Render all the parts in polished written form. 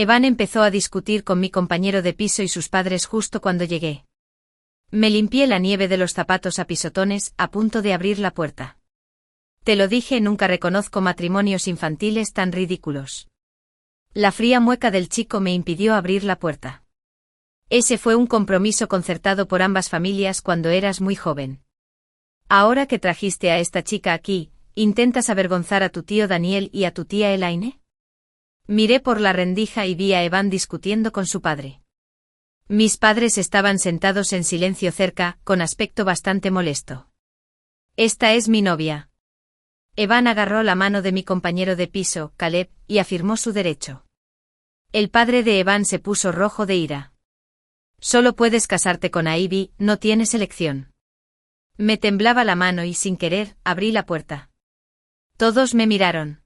Evan empezó a discutir con mi compañero de piso y sus padres justo cuando llegué. Me limpié la nieve de los zapatos a pisotones, a punto de abrir la puerta. Te lo dije, nunca reconozco matrimonios infantiles tan ridículos. La fría mueca del chico me impidió abrir la puerta. Ese fue un compromiso concertado por ambas familias cuando eras muy joven. Ahora que trajiste a esta chica aquí, ¿intentas avergonzar a tu tío Daniel y a tu tía Elaine? Miré por la rendija y vi a Evan discutiendo con su padre. Mis padres estaban sentados en silencio cerca, con aspecto bastante molesto. Esta es mi novia. Evan agarró la mano de mi compañero de piso, Caleb, y afirmó su derecho. El padre de Evan se puso rojo de ira. Solo puedes casarte con Ivy, no tienes elección. Me temblaba la mano y sin querer, abrí la puerta. Todos me miraron.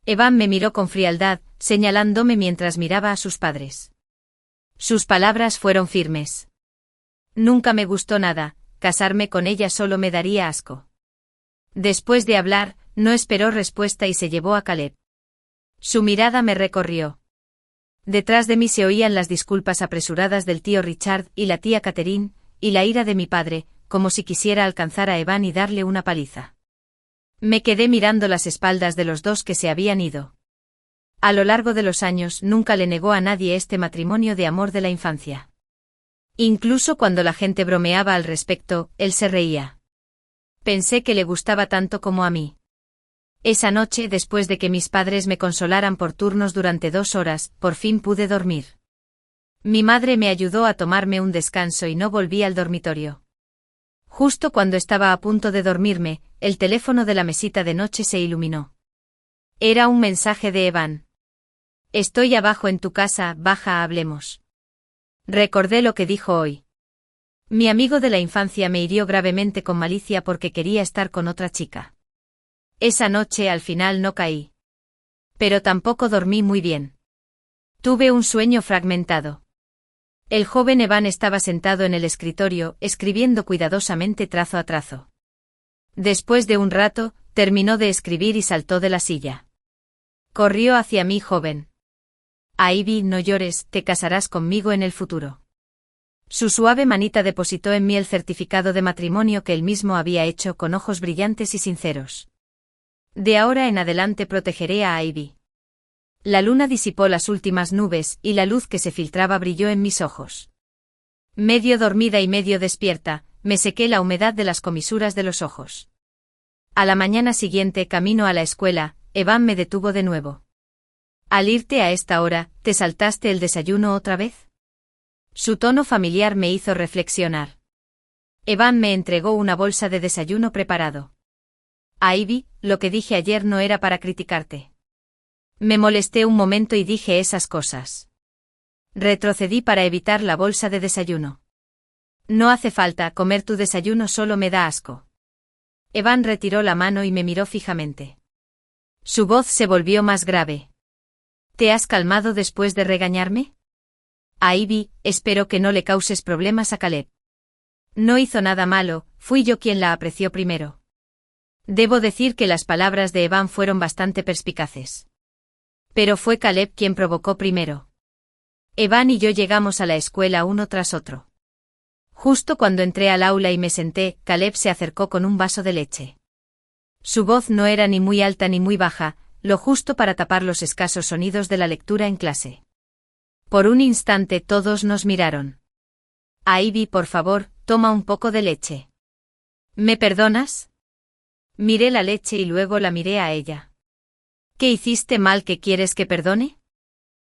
Evan me miró con frialdad, señalándome mientras miraba a sus padres. Sus palabras fueron firmes. Nunca me gustó nada, casarme con ella solo me daría asco. Después de hablar, no esperó respuesta y se llevó a Caleb. Su mirada me recorrió. Detrás de mí se oían las disculpas apresuradas del tío Richard y la tía Catherine, y la ira de mi padre, como si quisiera alcanzar a Evan y darle una paliza. Me quedé mirando las espaldas de los dos que se habían ido. A lo largo de los años nunca le negó a nadie este matrimonio de amor de la infancia. Incluso cuando la gente bromeaba al respecto, él se reía. Pensé que le gustaba tanto como a mí. Esa noche, después de que mis padres me consolaran por turnos durante 2 horas, por fin pude dormir. Mi madre me ayudó a tomarme un descanso y no volví al dormitorio. Justo cuando estaba a punto de dormirme, el teléfono de la mesita de noche se iluminó. Era un mensaje de Evan. Estoy abajo en tu casa, baja, hablemos. Recordé lo que dijo hoy. Mi amigo de la infancia me hirió gravemente con malicia porque quería estar con otra chica. Esa noche al final no caí. Pero tampoco dormí muy bien. Tuve un sueño fragmentado. El joven Evan estaba sentado en el escritorio, escribiendo cuidadosamente trazo a trazo. Después de un rato, terminó de escribir y saltó de la silla. Corrió hacia mí, joven. Ivy, no llores, te casarás conmigo en el futuro. Su suave manita depositó en mí el certificado de matrimonio que él mismo había hecho con ojos brillantes y sinceros. De ahora en adelante protegeré a Ivy. La luna disipó las últimas nubes y la luz que se filtraba brilló en mis ojos. Medio dormida y medio despierta, me sequé la humedad de las comisuras de los ojos. A la mañana siguiente, camino a la escuela, Evan me detuvo de nuevo. Al irte a esta hora, ¿te saltaste el desayuno otra vez? Su tono familiar me hizo reflexionar. Evan me entregó una bolsa de desayuno preparado. Ivy, lo que dije ayer no era para criticarte. Me molesté un momento y dije esas cosas. Retrocedí para evitar la bolsa de desayuno. No hace falta, comer tu desayuno solo me da asco. Evan retiró la mano y me miró fijamente. Su voz se volvió más grave. ¿Te has calmado después de regañarme? Ivy, espero que no le causes problemas a Caleb. No hizo nada malo, fui yo quien la apreció primero. Debo decir que las palabras de Evan fueron bastante perspicaces. Pero fue Caleb quien provocó primero. Evan y yo llegamos a la escuela uno tras otro. Justo cuando entré al aula y me senté, Caleb se acercó con un vaso de leche. Su voz no era ni muy alta ni muy baja, lo justo para tapar los escasos sonidos de la lectura en clase. Por un instante todos nos miraron. Ivy, por favor, toma un poco de leche. ¿Me perdonas? Miré la leche y luego la miré a ella. ¿Qué hiciste mal que quieres que perdone?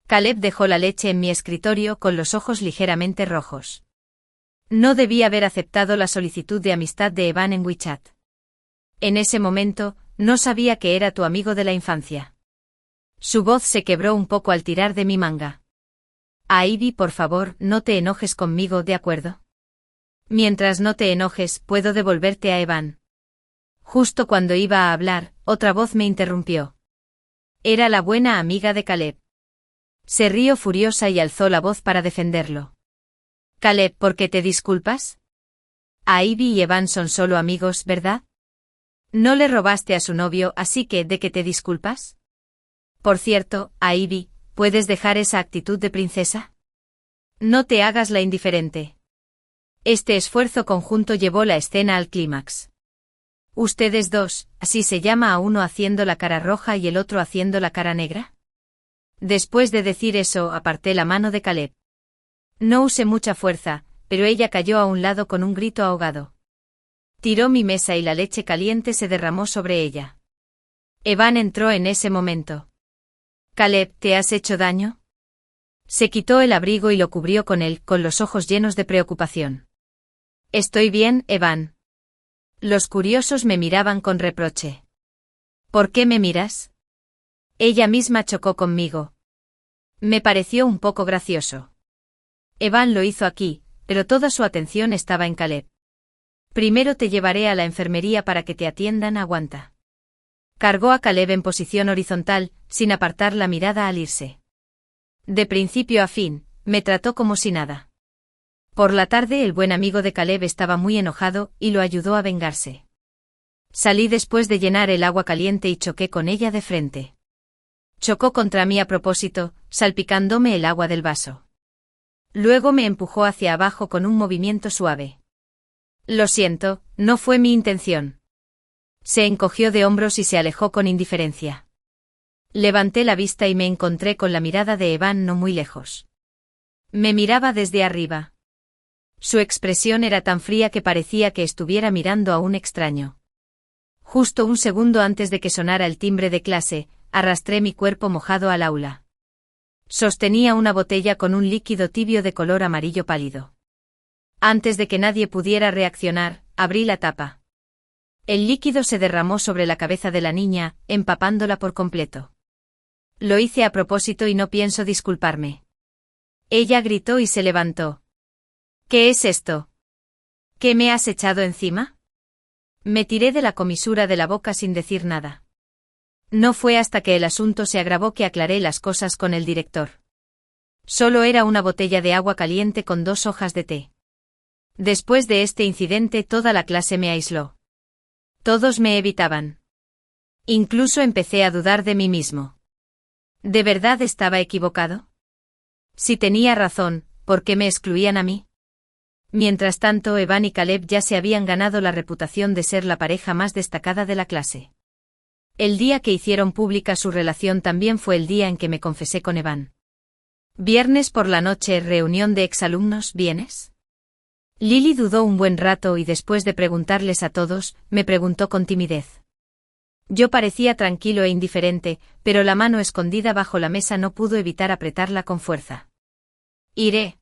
Caleb dejó la leche en mi escritorio con los ojos ligeramente rojos. No debí haber aceptado la solicitud de amistad de Evan en WeChat. En ese momento, no sabía que era tu amigo de la infancia. Su voz se quebró un poco al tirar de mi manga. Ivy, por favor, no te enojes conmigo, ¿de acuerdo? Mientras no te enojes, puedo devolverte a Evan. Justo cuando iba a hablar, otra voz me interrumpió. Era la buena amiga de Caleb. Se rió furiosa y alzó la voz para defenderlo. Caleb, ¿por qué te disculpas? Ivy y Evan son solo amigos, ¿verdad? No le robaste a su novio, así que ¿de qué te disculpas? Por cierto, Ivy, ¿puedes dejar esa actitud de princesa? No te hagas la indiferente. Este esfuerzo conjunto llevó la escena al clímax. Ustedes dos, ¿así se llama a uno haciendo la cara roja y el otro haciendo la cara negra? Después de decir eso, aparté la mano de Caleb. No usé mucha fuerza, pero ella cayó a un lado con un grito ahogado. Tiró mi mesa y la leche caliente se derramó sobre ella. Evan entró en ese momento. Caleb, ¿te has hecho daño? Se quitó el abrigo y lo cubrió con él, con los ojos llenos de preocupación. Estoy bien, Evan. Los curiosos me miraban con reproche. ¿Por qué me miras? Ella misma chocó conmigo. Me pareció un poco gracioso. Evan lo hizo aquí, pero toda su atención estaba en Caleb. Primero te llevaré a la enfermería para que te atiendan, aguanta. Cargó a Caleb en posición horizontal, sin apartar la mirada al irse. De principio a fin, me trató como si nada. Por la tarde el buen amigo de Caleb estaba muy enojado y lo ayudó a vengarse. Salí después de llenar el agua caliente y choqué con ella de frente. Chocó contra mí a propósito, salpicándome el agua del vaso. Luego me empujó hacia abajo con un movimiento suave. Lo siento, no fue mi intención. Se encogió de hombros y se alejó con indiferencia. Levanté la vista y me encontré con la mirada de Evan no muy lejos. Me miraba desde arriba. Su expresión era tan fría que parecía que estuviera mirando a un extraño. Justo un segundo antes de que sonara el timbre de clase, arrastré mi cuerpo mojado al aula. Sostenía una botella con un líquido tibio de color amarillo pálido. Antes de que nadie pudiera reaccionar, abrí la tapa. El líquido se derramó sobre la cabeza de la niña, empapándola por completo. Lo hice a propósito y no pienso disculparme. Ella gritó y se levantó. ¿Qué es esto? ¿Qué me has echado encima? Me tiré de la comisura de la boca sin decir nada. No fue hasta que el asunto se agravó que aclaré las cosas con el director. Solo era una botella de agua caliente con 2 hojas de té. Después de este incidente toda la clase me aisló. Todos me evitaban. Incluso empecé a dudar de mí mismo. ¿De verdad estaba equivocado? Si tenía razón, ¿por qué me excluían a mí? Mientras tanto, Evan y Caleb ya se habían ganado la reputación de ser la pareja más destacada de la clase. El día que hicieron pública su relación también fue el día en que me confesé con Evan. Viernes por la noche, reunión de exalumnos, ¿vienes? Lily dudó un buen rato y después de preguntarles a todos, me preguntó con timidez. Yo parecía tranquilo e indiferente, pero la mano escondida bajo la mesa no pudo evitar apretarla con fuerza. Iré.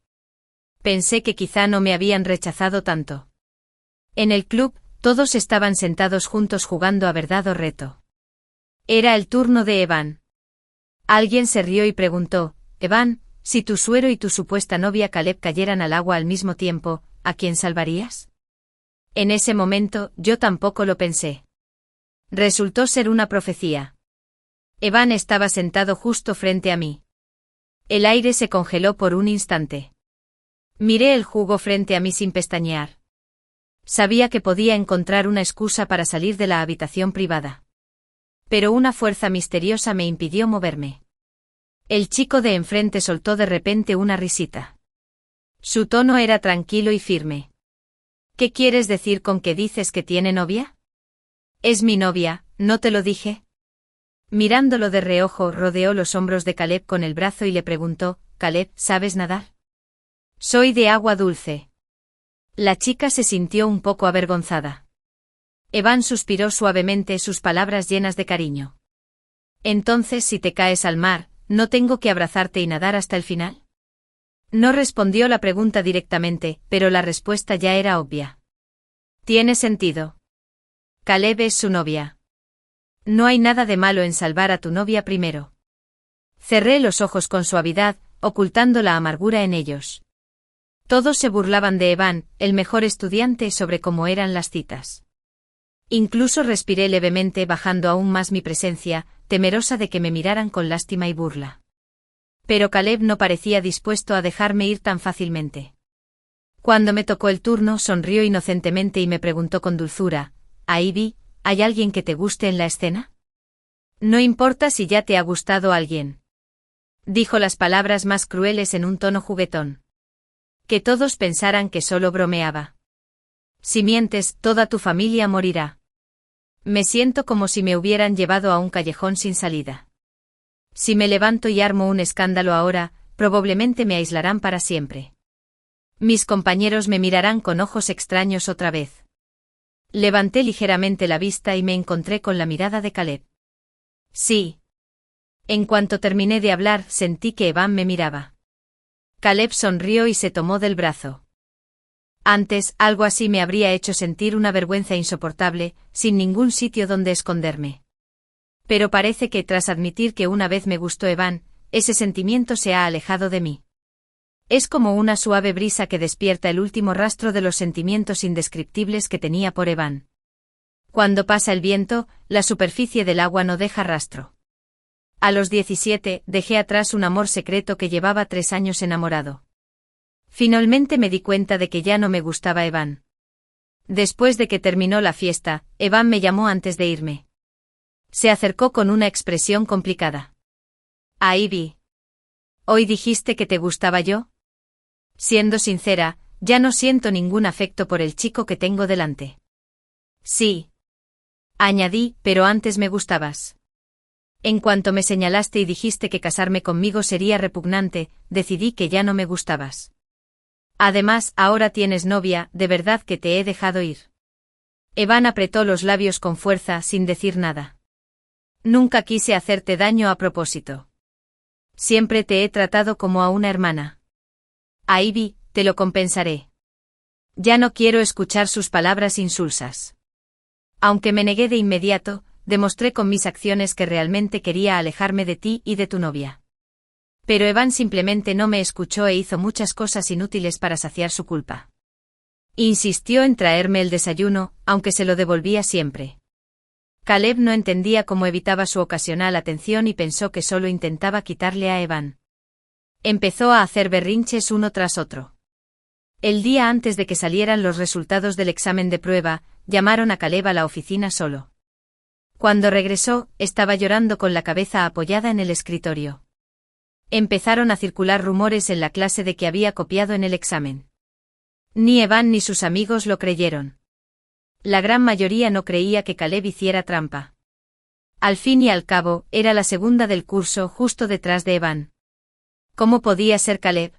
Pensé que quizá no me habían rechazado tanto. En el club, todos estaban sentados juntos jugando a verdad o reto. Era el turno de Evan. Alguien se rió y preguntó, Evan, si tu suero y tu supuesta novia Caleb cayeran al agua al mismo tiempo, ¿a quién salvarías? En ese momento, yo tampoco lo pensé. Resultó ser una profecía. Evan estaba sentado justo frente a mí. El aire se congeló por un instante. Miré el jugo frente a mí sin pestañear. Sabía que podía encontrar una excusa para salir de la habitación privada. Pero una fuerza misteriosa me impidió moverme. El chico de enfrente soltó de repente una risita. Su tono era tranquilo y firme. ¿Qué quieres decir con que dices que tiene novia? Es mi novia, ¿no te lo dije? Mirándolo de reojo, rodeó los hombros de Caleb con el brazo y le preguntó, Caleb, ¿sabes nadar? Soy de agua dulce. La chica se sintió un poco avergonzada. Evan suspiró suavemente, sus palabras llenas de cariño. Entonces, si te caes al mar, ¿no tengo que abrazarte y nadar hasta el final? No respondió la pregunta directamente, pero la respuesta ya era obvia. Tiene sentido. Caleb es su novia. No hay nada de malo en salvar a tu novia primero. Cerré los ojos con suavidad, ocultando la amargura en ellos. Todos se burlaban de Evan, el mejor estudiante, sobre cómo eran las citas. Incluso respiré levemente, bajando aún más mi presencia, temerosa de que me miraran con lástima y burla. Pero Caleb no parecía dispuesto a dejarme ir tan fácilmente. Cuando me tocó el turno, sonrió inocentemente y me preguntó con dulzura, Ivy, ¿hay alguien que te guste en la escena? No importa si ya te ha gustado alguien. Dijo las palabras más crueles en un tono juguetón. Que todos pensaran que solo bromeaba. Si mientes, toda tu familia morirá. Me siento como si me hubieran llevado a un callejón sin salida. Si me levanto y armo un escándalo ahora, probablemente me aislarán para siempre. Mis compañeros me mirarán con ojos extraños otra vez. Levanté ligeramente la vista y me encontré con la mirada de Caleb. Sí. En cuanto terminé de hablar, sentí que Evan me miraba. Caleb sonrió y se tomó del brazo. Antes, algo así me habría hecho sentir una vergüenza insoportable, sin ningún sitio donde esconderme. Pero parece que tras admitir que una vez me gustó Evan, ese sentimiento se ha alejado de mí. Es como una suave brisa que despierta el último rastro de los sentimientos indescriptibles que tenía por Evan. Cuando pasa el viento, la superficie del agua no deja rastro. A los 17, dejé atrás un amor secreto que llevaba 3 años enamorado. Finalmente me di cuenta de que ya no me gustaba Evan. Después de que terminó la fiesta, Evan me llamó antes de irme. Se acercó con una expresión complicada. Ivy. ¿Hoy dijiste que te gustaba yo? Siendo sincera, ya no siento ningún afecto por el chico que tengo delante. Sí. Añadí, pero antes me gustabas. En cuanto me señalaste y dijiste que casarme conmigo sería repugnante, decidí que ya no me gustabas. Además, ahora tienes novia, de verdad que te he dejado ir. Evan apretó los labios con fuerza sin decir nada. Nunca quise hacerte daño a propósito. Siempre te he tratado como a una hermana. Ivy, te lo compensaré. Ya no quiero escuchar sus palabras insulsas. Aunque me negué de inmediato, demostré con mis acciones que realmente quería alejarme de ti y de tu novia. Pero Evan simplemente no me escuchó e hizo muchas cosas inútiles para saciar su culpa. Insistió en traerme el desayuno, aunque se lo devolvía siempre. Caleb no entendía cómo evitaba su ocasional atención y pensó que solo intentaba quitarle a Evan. Empezó a hacer berrinches uno tras otro. El día antes de que salieran los resultados del examen de prueba, llamaron a Caleb a la oficina solo. Cuando regresó, estaba llorando con la cabeza apoyada en el escritorio. Empezaron a circular rumores en la clase de que había copiado en el examen. Ni Evan ni sus amigos lo creyeron. La gran mayoría no creía que Caleb hiciera trampa. Al fin y al cabo, era la segunda del curso justo detrás de Evan. ¿Cómo podía ser Caleb?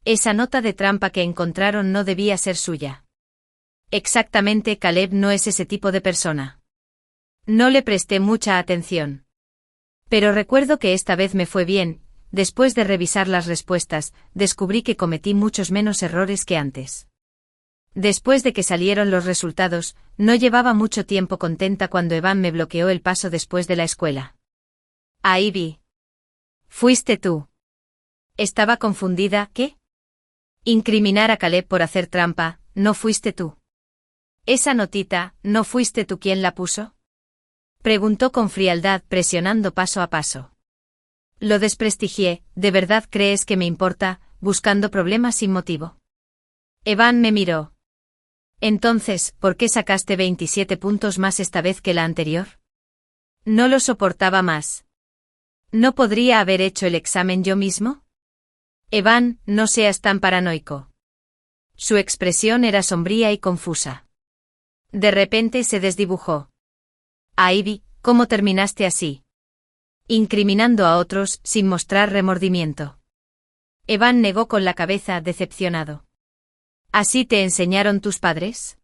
Esa nota de trampa que encontraron no debía ser suya. Exactamente, Caleb no es ese tipo de persona. No le presté mucha atención. Pero recuerdo que esta vez me fue bien. Después de revisar las respuestas, descubrí que cometí muchos menos errores que antes. Después de que salieron los resultados, no llevaba mucho tiempo contenta cuando Evan me bloqueó el paso después de la escuela. Ivy. Fuiste tú. Estaba confundida, ¿qué? Incriminar a Caleb por hacer trampa, ¿no fuiste tú? Esa notita, ¿no fuiste tú quien la puso? Preguntó con frialdad, presionando paso a paso. Lo desprestigié. ¿De verdad crees que me importa, buscando problemas sin motivo? Evan me miró. Entonces, ¿por qué sacaste 27 puntos más esta vez que la anterior? No lo soportaba más. ¿No podría haber hecho el examen yo mismo? Evan, no seas tan paranoico. Su expresión era sombría y confusa. De repente se desdibujó. Ivy, ¿cómo terminaste así? Incriminando a otros, sin mostrar remordimiento. Evan negó con la cabeza, decepcionado. ¿Así te enseñaron tus padres?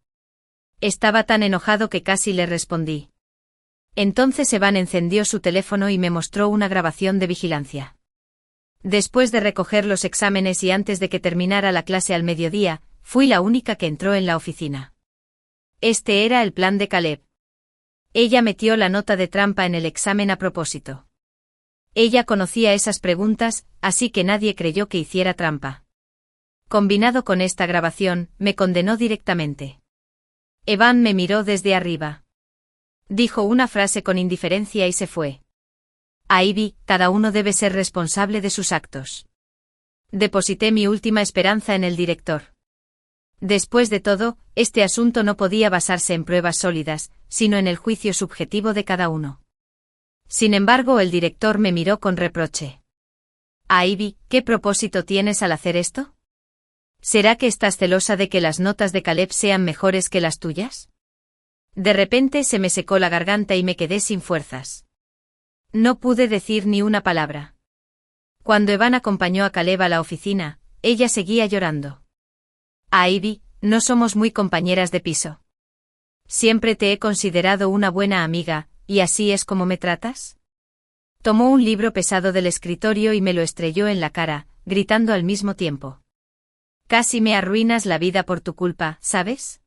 Estaba tan enojado que casi le respondí. Entonces Evan encendió su teléfono y me mostró una grabación de vigilancia. Después de recoger los exámenes y antes de que terminara la clase al mediodía, fui la única que entró en la oficina. Este era el plan de Caleb. Ella metió la nota de trampa en el examen a propósito. Ella conocía esas preguntas, así que nadie creyó que hiciera trampa. Combinado con esta grabación, me condenó directamente. Evan me miró desde arriba. Dijo una frase con indiferencia y se fue. Ivy, cada uno debe ser responsable de sus actos. Deposité mi última esperanza en el director. Después de todo, este asunto no podía basarse en pruebas sólidas, sino en el juicio subjetivo de cada uno. Sin embargo, el director me miró con reproche. Ivy, ¿qué propósito tienes al hacer esto? ¿Será que estás celosa de que las notas de Caleb sean mejores que las tuyas? De repente se me secó la garganta y me quedé sin fuerzas. No pude decir ni una palabra. Cuando Evan acompañó a Caleb a la oficina, ella seguía llorando. Ivy, no somos muy compañeras de piso. Siempre te he considerado una buena amiga, ¿y así es como me tratas? Tomó un libro pesado del escritorio y me lo estrelló en la cara, gritando al mismo tiempo. Casi me arruinas la vida por tu culpa, ¿sabes?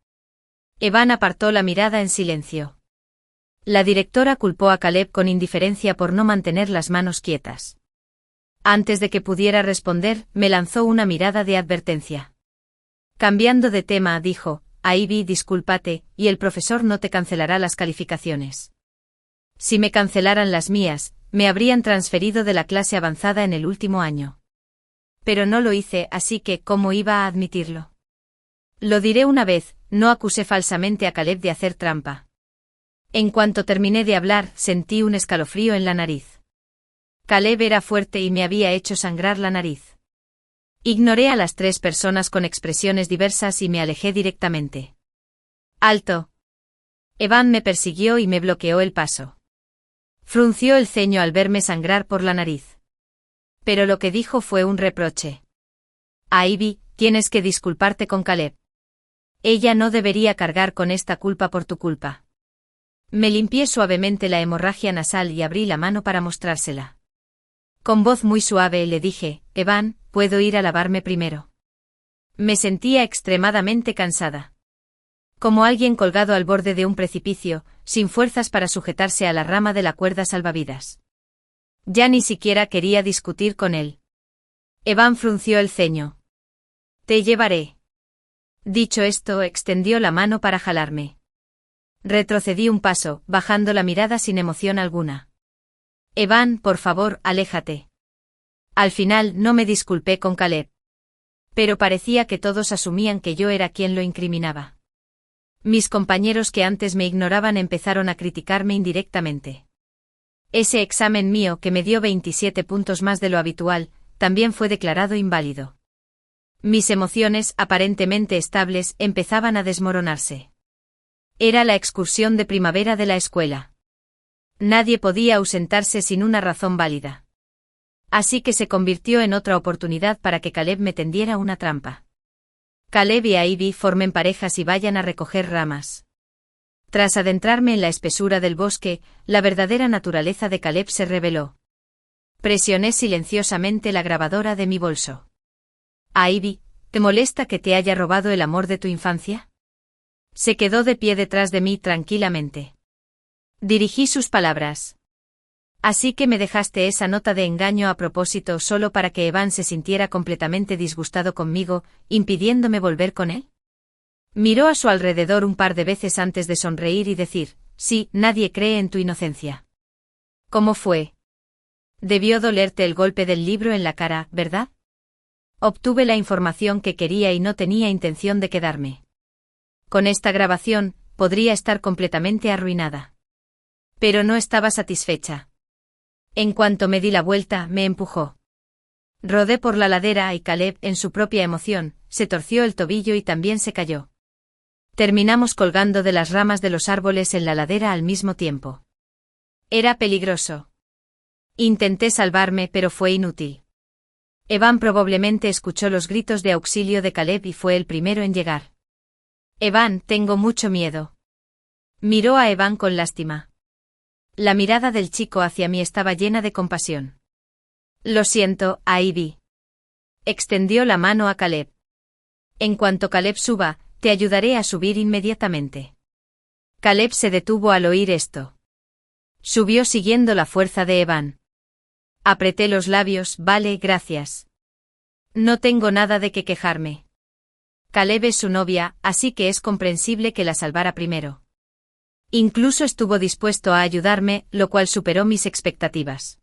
Evan apartó la mirada en silencio. La directora culpó a Caleb con indiferencia por no mantener las manos quietas. Antes de que pudiera responder, me lanzó una mirada de advertencia. Cambiando de tema, dijo, Ivy, discúlpate, y el profesor no te cancelará las calificaciones. Si me cancelaran las mías, me habrían transferido de la clase avanzada en el último año. Pero no lo hice, así que, ¿cómo iba a admitirlo? Lo diré una vez, no acusé falsamente a Caleb de hacer trampa. En cuanto terminé de hablar, sentí un escalofrío en la nariz. Caleb era fuerte y me había hecho sangrar la nariz. Ignoré a las 3 personas con expresiones diversas y me alejé directamente. ¡Alto! Evan me persiguió y me bloqueó el paso. Frunció el ceño al verme sangrar por la nariz. Pero lo que dijo fue un reproche. Ivy, tienes que disculparte con Caleb. Ella no debería cargar con esta culpa por tu culpa. Me limpié suavemente la hemorragia nasal y abrí la mano para mostrársela. Con voz muy suave le dije, Evan, ¿puedo ir a lavarme primero? Me sentía extremadamente cansada. Como alguien colgado al borde de un precipicio, sin fuerzas para sujetarse a la rama de la cuerda salvavidas. Ya ni siquiera quería discutir con él. Evan frunció el ceño. Te llevaré. Dicho esto, extendió la mano para jalarme. Retrocedí un paso, bajando la mirada sin emoción alguna. Evan, por favor, aléjate. Al final no me disculpé con Caleb. Pero parecía que todos asumían que yo era quien lo incriminaba. Mis compañeros que antes me ignoraban empezaron a criticarme indirectamente. Ese examen mío, que me dio 27 puntos más de lo habitual, también fue declarado inválido. Mis emociones, aparentemente estables, empezaban a desmoronarse. Era la excursión de primavera de la escuela. Nadie podía ausentarse sin una razón válida. Así que se convirtió en otra oportunidad para que Caleb me tendiera una trampa. Caleb y Ivy formen parejas y vayan a recoger ramas. Tras adentrarme en la espesura del bosque, la verdadera naturaleza de Caleb se reveló. Presioné silenciosamente la grabadora de mi bolso. Ivy, ¿te molesta que te haya robado el amor de tu infancia? Se quedó de pie detrás de mí tranquilamente. Dirigí sus palabras. Así que me dejaste esa nota de engaño a propósito solo para que Evan se sintiera completamente disgustado conmigo, impidiéndome volver con él. Miró a su alrededor un par de veces antes de sonreír y decir, sí, nadie cree en tu inocencia. ¿Cómo fue? Debió dolerte el golpe del libro en la cara, ¿verdad? Obtuve la información que quería y no tenía intención de quedarme. Con esta grabación, podría estar completamente arruinada. Pero no estaba satisfecha. En cuanto me di la vuelta, me empujó. Rodé por la ladera y Caleb, en su propia emoción, se torció el tobillo y también se cayó. Terminamos colgando de las ramas de los árboles en la ladera al mismo tiempo. Era peligroso. Intenté salvarme, pero fue inútil. Evan probablemente escuchó los gritos de auxilio de Caleb y fue el primero en llegar. Evan, tengo mucho miedo. Miró a Evan con lástima. La mirada del chico hacia mí estaba llena de compasión. Lo siento, Ivy. Extendió la mano a Caleb. En cuanto Caleb suba, te ayudaré a subir inmediatamente. Caleb se detuvo al oír esto. Subió siguiendo la fuerza de Evan. Apreté los labios, vale, gracias. No tengo nada de qué quejarme. Caleb es su novia, así que es comprensible que la salvara primero. Incluso estuvo dispuesto a ayudarme, lo cual superó mis expectativas.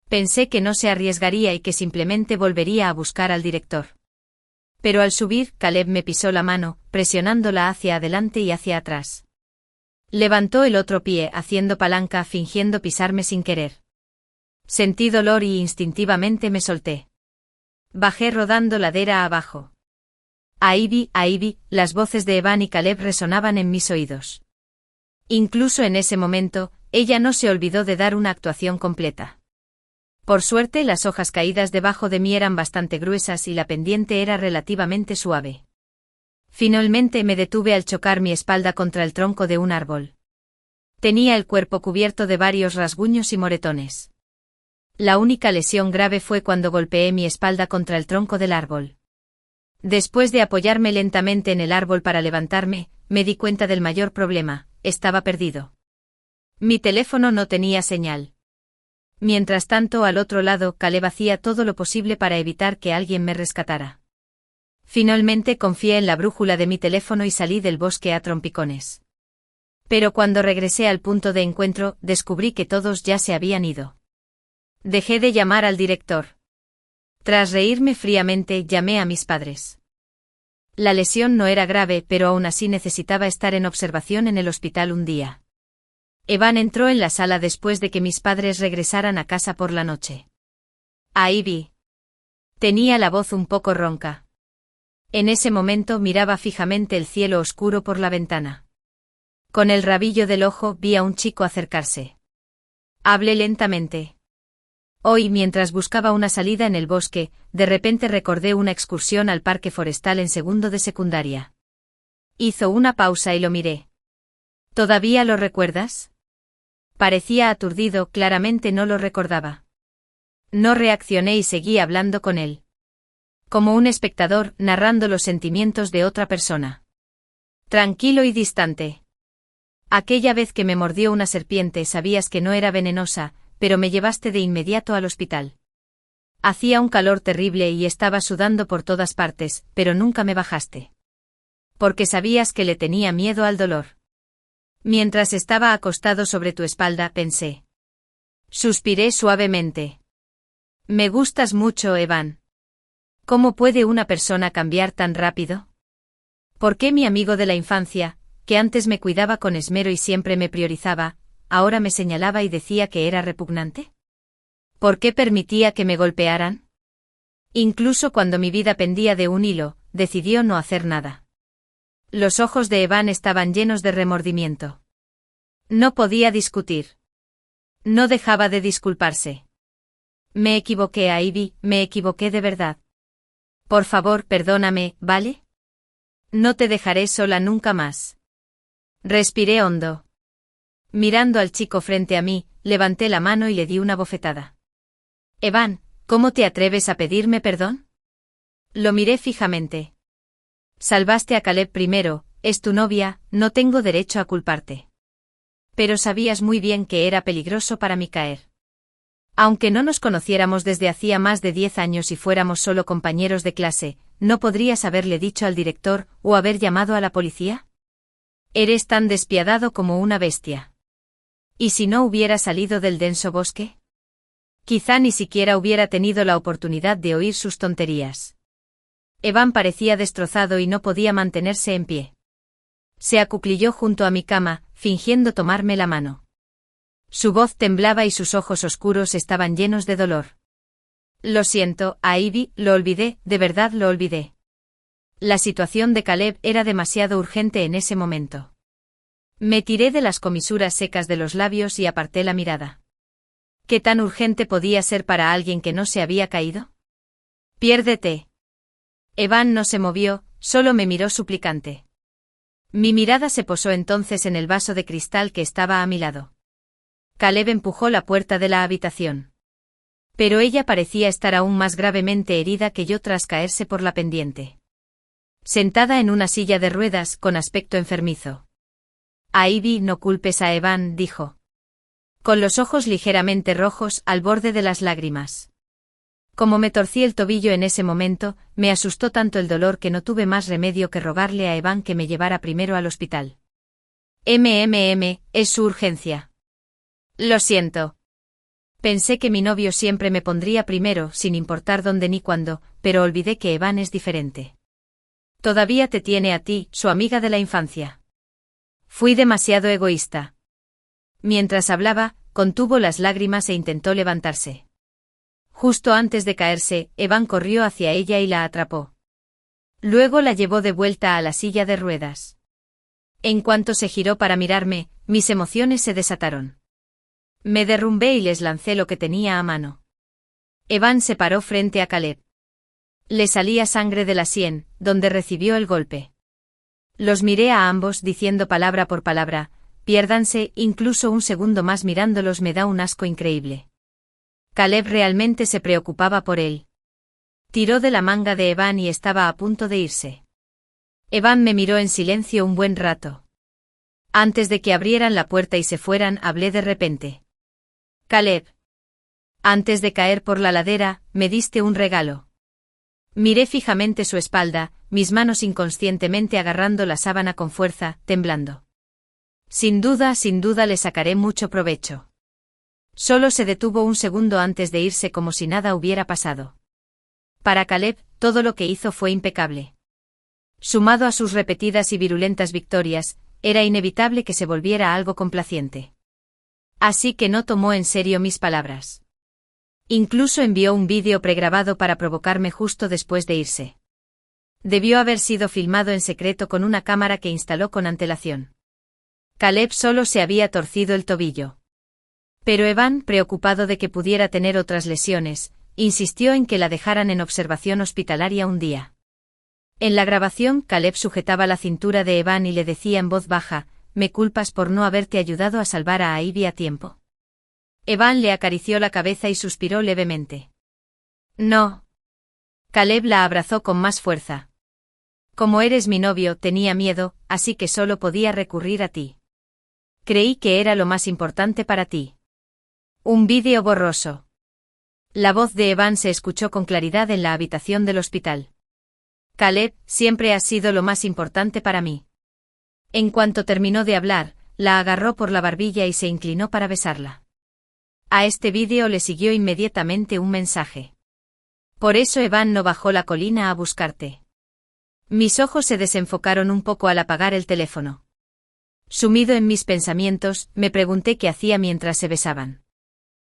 Pensé que no se arriesgaría y que simplemente volvería a buscar al director. Pero al subir, Caleb me pisó la mano, presionándola hacia adelante y hacia atrás. Levantó el otro pie haciendo palanca fingiendo pisarme sin querer. Sentí dolor y instintivamente me solté. Bajé rodando ladera abajo. Ivy, las voces de Evan y Caleb resonaban en mis oídos. Incluso en ese momento, ella no se olvidó de dar una actuación completa. Por suerte, las hojas caídas debajo de mí eran bastante gruesas y la pendiente era relativamente suave. Finalmente me detuve al chocar mi espalda contra el tronco de un árbol. Tenía el cuerpo cubierto de varios rasguños y moretones. La única lesión grave fue cuando golpeé mi espalda contra el tronco del árbol. Después de apoyarme lentamente en el árbol para levantarme, me di cuenta del mayor problema: estaba perdido. Mi teléfono no tenía señal. Mientras tanto, al otro lado, Caleb hacía todo lo posible para evitar que alguien me rescatara. Finalmente confié en la brújula de mi teléfono y salí del bosque a trompicones. Pero cuando regresé al punto de encuentro, descubrí que todos ya se habían ido. Dejé de llamar al director. Tras reírme fríamente, llamé a mis padres. La lesión no era grave, pero aún así necesitaba estar en observación en el hospital un día. Evan entró en la sala después de que mis padres regresaran a casa por la noche. Ivy. Tenía la voz un poco ronca. En ese momento miraba fijamente el cielo oscuro por la ventana. Con el rabillo del ojo vi a un chico acercarse. Hablé lentamente. Hoy, mientras buscaba una salida en el bosque, de repente recordé una excursión al parque forestal en segundo de secundaria. Hizo una pausa y lo miré. ¿Todavía lo recuerdas? Parecía aturdido, claramente no lo recordaba. No reaccioné y seguí hablando con él. Como un espectador, narrando los sentimientos de otra persona. Tranquilo y distante. Aquella vez que me mordió una serpiente sabías que no era venenosa, pero me llevaste de inmediato al hospital. Hacía un calor terrible y estaba sudando por todas partes, pero nunca me bajaste. Porque sabías que le tenía miedo al dolor. Mientras estaba acostado sobre tu espalda, pensé. Suspiré suavemente. Me gustas mucho, Evan. ¿Cómo puede una persona cambiar tan rápido? ¿Por qué mi amigo de la infancia, que antes me cuidaba con esmero y siempre me priorizaba, ahora me señalaba y decía que era repugnante? ¿Por qué permitía que me golpearan? Incluso cuando mi vida pendía de un hilo, decidió no hacer nada. Los ojos de Evan estaban llenos de remordimiento. No podía discutir. No dejaba de disculparse. Me equivoqué, Ivy, me equivoqué de verdad. Por favor, perdóname, ¿vale? No te dejaré sola nunca más. Respiré hondo. Mirando al chico frente a mí, levanté la mano y le di una bofetada. Evan, ¿cómo te atreves a pedirme perdón? Lo miré fijamente. Salvaste a Caleb primero, es tu novia, no tengo derecho a culparte. Pero sabías muy bien que era peligroso para mí caer. Aunque no nos conociéramos desde hacía más de 10 años y fuéramos solo compañeros de clase, ¿no podrías haberle dicho al director o haber llamado a la policía? Eres tan despiadado como una bestia. ¿Y si no hubiera salido del denso bosque? Quizá ni siquiera hubiera tenido la oportunidad de oír sus tonterías. Evan parecía destrozado y no podía mantenerse en pie. Se acuclilló junto a mi cama, fingiendo tomarme la mano. Su voz temblaba y sus ojos oscuros estaban llenos de dolor. Lo siento, Ivy, lo olvidé, de verdad lo olvidé. La situación de Caleb era demasiado urgente en ese momento. Me tiré de las comisuras secas de los labios y aparté la mirada. ¿Qué tan urgente podía ser para alguien que no se había caído? Piérdete. Evan no se movió, solo me miró suplicante. Mi mirada se posó entonces en el vaso de cristal que estaba a mi lado. Caleb empujó la puerta de la habitación. Pero ella parecía estar aún más gravemente herida que yo tras caerse por la pendiente. Sentada en una silla de ruedas, con aspecto enfermizo. Ivy, no culpes a Evan, dijo. Con los ojos ligeramente rojos, al borde de las lágrimas. Como me torcí el tobillo en ese momento, me asustó tanto el dolor que no tuve más remedio que rogarle a Evan que me llevara primero al hospital. Es su urgencia. Lo siento. Pensé que mi novio siempre me pondría primero, sin importar dónde ni cuándo, pero olvidé que Evan es diferente. Todavía te tiene a ti, su amiga de la infancia. Fui demasiado egoísta. Mientras hablaba, contuvo las lágrimas e intentó levantarse. Justo antes de caerse, Evan corrió hacia ella y la atrapó. Luego la llevó de vuelta a la silla de ruedas. En cuanto se giró para mirarme, mis emociones se desataron. Me derrumbé y les lancé lo que tenía a mano. Evan se paró frente a Caleb. Le salía sangre de la sien, donde recibió el golpe. Los miré a ambos diciendo palabra por palabra, piérdanse, incluso un segundo más mirándolos me da un asco increíble. Caleb realmente se preocupaba por él. Tiró de la manga de Evan y estaba a punto de irse. Evan me miró en silencio un buen rato. Antes de que abrieran la puerta y se fueran, hablé de repente. Caleb. Antes de caer por la ladera, me diste un regalo. Miré fijamente su espalda, mis manos inconscientemente agarrando la sábana con fuerza, temblando. Sin duda le sacaré mucho provecho. Solo se detuvo un segundo antes de irse como si nada hubiera pasado. Para Caleb, todo lo que hizo fue impecable. Sumado a sus repetidas y virulentas victorias, era inevitable que se volviera algo complaciente. Así que no tomó en serio mis palabras. Incluso envió un vídeo pregrabado para provocarme justo después de irse. Debió haber sido filmado en secreto con una cámara que instaló con antelación. Caleb solo se había torcido el tobillo. Pero Evan, preocupado de que pudiera tener otras lesiones, insistió en que la dejaran en observación hospitalaria un día. En la grabación, Caleb sujetaba la cintura de Evan y le decía en voz baja, «Me culpas por no haberte ayudado a salvar a Ivy a tiempo». Evan le acarició la cabeza y suspiró levemente. «No». Caleb la abrazó con más fuerza. «Como eres mi novio, tenía miedo, así que solo podía recurrir a ti. Creí que era lo más importante para ti». Un vídeo borroso. La voz de Evan se escuchó con claridad en la habitación del hospital. Caleb, siempre has sido lo más importante para mí. En cuanto terminó de hablar, la agarró por la barbilla y se inclinó para besarla. A este vídeo le siguió inmediatamente un mensaje. Por eso Evan no bajó la colina a buscarte. Mis ojos se desenfocaron un poco al apagar el teléfono. Sumido en mis pensamientos, me pregunté qué hacía mientras se besaban.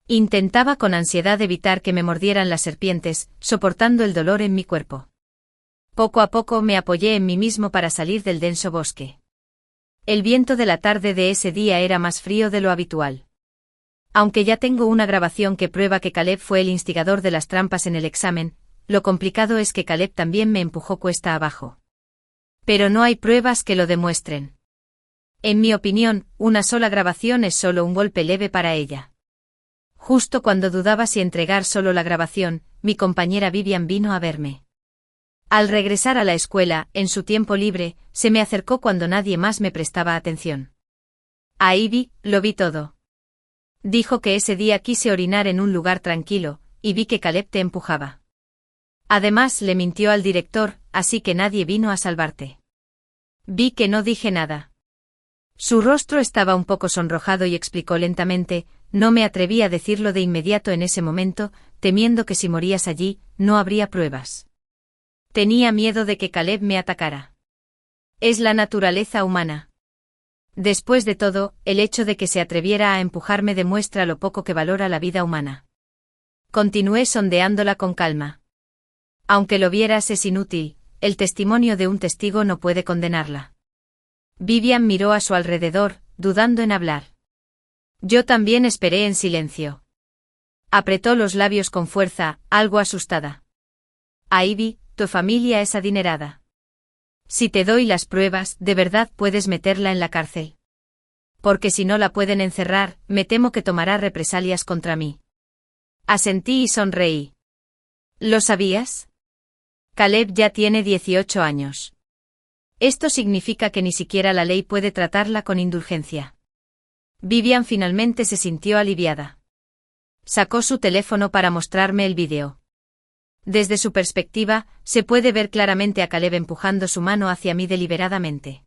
Intentaba con ansiedad evitar que me mordieran las serpientes, soportando el dolor en mi cuerpo. Poco a poco me apoyé en mí mismo para salir del denso bosque. El viento de la tarde de ese día era más frío de lo habitual. Aunque ya tengo una grabación que prueba que Caleb fue el instigador de las trampas en el examen, lo complicado es que Caleb también me empujó cuesta abajo. Pero no hay pruebas que lo demuestren. En mi opinión, una sola grabación es solo un golpe leve para ella. Justo cuando dudaba si entregar solo la grabación, mi compañera Vivian vino a verme. Al regresar a la escuela, en su tiempo libre, se me acercó cuando nadie más me prestaba atención. A Ivy, lo vi todo. Dijo que ese día quise orinar en un lugar tranquilo, y vi que Caleb te empujaba. Además le mintió al director, así que nadie vino a salvarte. Vi que no dije nada. Su rostro estaba un poco sonrojado y explicó lentamente, no me atreví a decirlo de inmediato en ese momento, temiendo que si morías allí, no habría pruebas. Tenía miedo de que Caleb me atacara. Es la naturaleza humana. Después de todo, el hecho de que se atreviera a empujarme demuestra lo poco que valora la vida humana. Continué sondeándola con calma. Aunque lo vieras es inútil, el testimonio de un testigo no puede condenarla. Vivian miró a su alrededor, dudando en hablar. Yo también esperé en silencio. Apretó los labios con fuerza, algo asustada. Ivy, tu familia es adinerada. Si te doy las pruebas, de verdad puedes meterla en la cárcel. Porque si no la pueden encerrar, me temo que tomará represalias contra mí. Asentí y sonreí. ¿Lo sabías? Caleb ya tiene 18 años. Esto significa que ni siquiera la ley puede tratarla con indulgencia. Vivian finalmente se sintió aliviada. Sacó su teléfono para mostrarme el vídeo. Desde su perspectiva, se puede ver claramente a Caleb empujando su mano hacia mí deliberadamente.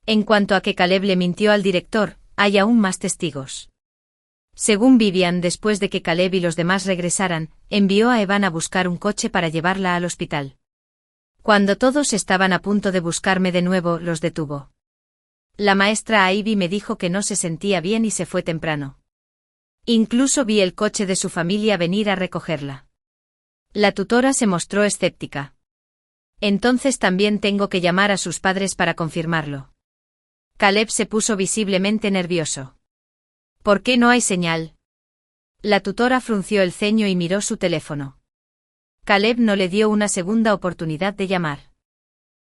En cuanto a que Caleb le mintió al director, hay aún más testigos. Según Vivian, después de que Caleb y los demás regresaran, envió a Evan a buscar un coche para llevarla al hospital. Cuando todos estaban a punto de buscarme de nuevo, los detuvo. La maestra Ivy me dijo que no se sentía bien y se fue temprano. Incluso vi el coche de su familia venir a recogerla. La tutora se mostró escéptica. Entonces también tengo que llamar a sus padres para confirmarlo. Caleb se puso visiblemente nervioso. ¿Por qué no hay señal? La tutora frunció el ceño y miró su teléfono. Caleb no le dio una segunda oportunidad de llamar.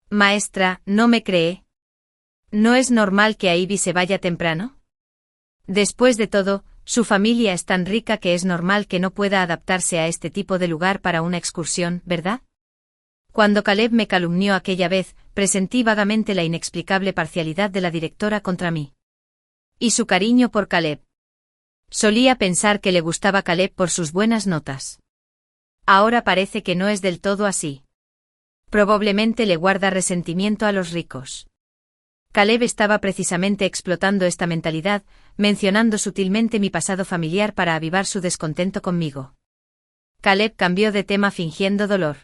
Maestra, ¿no me cree? ¿No es normal que Ivy se vaya temprano? Después de todo, su familia es tan rica que es normal que no pueda adaptarse a este tipo de lugar para una excursión, ¿verdad? Cuando Caleb me calumnió aquella vez, presentí vagamente la inexplicable parcialidad de la directora contra mí. Y su cariño por Caleb. Solía pensar que le gustaba Caleb por sus buenas notas. Ahora parece que no es del todo así. Probablemente le guarda resentimiento a los ricos. Caleb estaba precisamente explotando esta mentalidad, mencionando sutilmente mi pasado familiar para avivar su descontento conmigo. Caleb cambió de tema fingiendo dolor.